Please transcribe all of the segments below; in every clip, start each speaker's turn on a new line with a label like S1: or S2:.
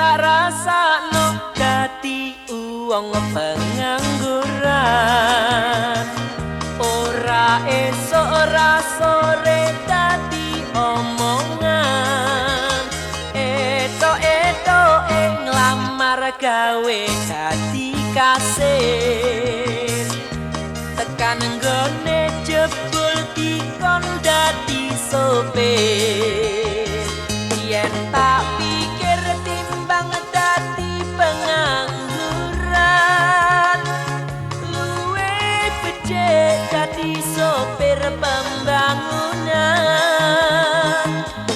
S1: tak rasakno dadi wong pengangguran. Ora esuk ora sore dadi omongan. Etok-etok nglamar gawe dadi kasir. Tekan nggone jebul dikon dadi sopir. Yen tak pikir timbang dadi pengangguran, luwih becik dadi sopir pembangunan.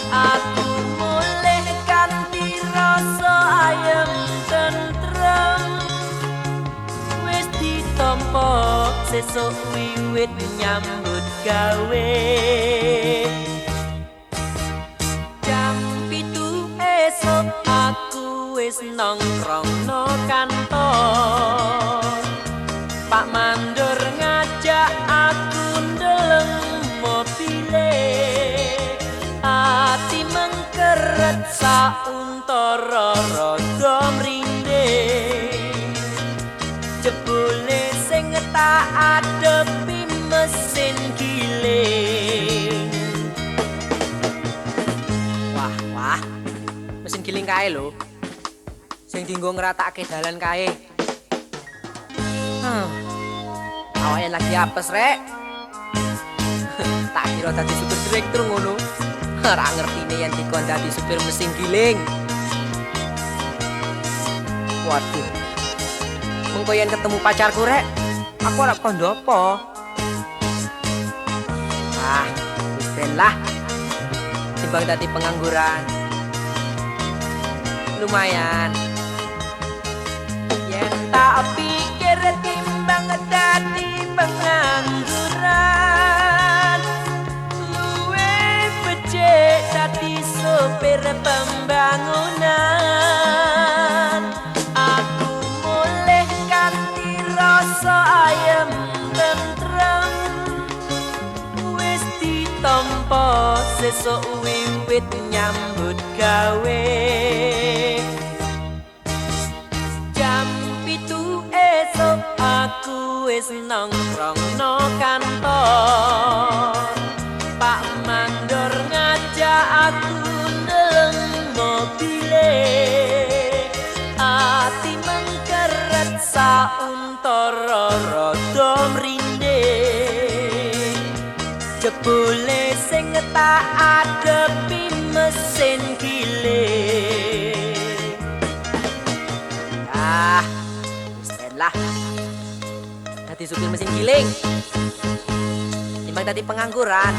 S1: Aku mulih kanthi rasa ayem tentrem, wis ditampa sesuk wiwit nyambut gawe. Jam 7 esuk aku wis nongkrong no kantor. Pak Mandor ngajak aku ndeleng mobile. Ati mengkeret sauntara rada mrinding. Jebule sing tak adepi mesin giling. Wah, mesin giling kae lho. Sing dienggo ngratake dalan kae. Awake lagi apes, Rek. Tak kira dadi supir direktur ngono. Ora ngertine yen dikon dadi supir mesin giling. Waduh. Mengko yen ketemu pacarku, Rek, aku ora kondo apa. Wis ben lah. Timbang dadi pengangguran. Lumayan. Yen tak pikir timbang dadi pengangguran, luwih becik dadi sopir pembangunan. Aku mulih kanthi rasa ayem tentrem, wis ditampa sesuk wiwit nyambut gawe. Jam 7 esuk aku wis nongkrong no kantor. Pak Mandor ngajak aku ndeleng mobile. Ati mengkeret sauntara rada mrinding. Jebule sing tak adepi mesin giling. Wis ben lah. Dadi supir mesin giling. Timbang dadi pengangguran.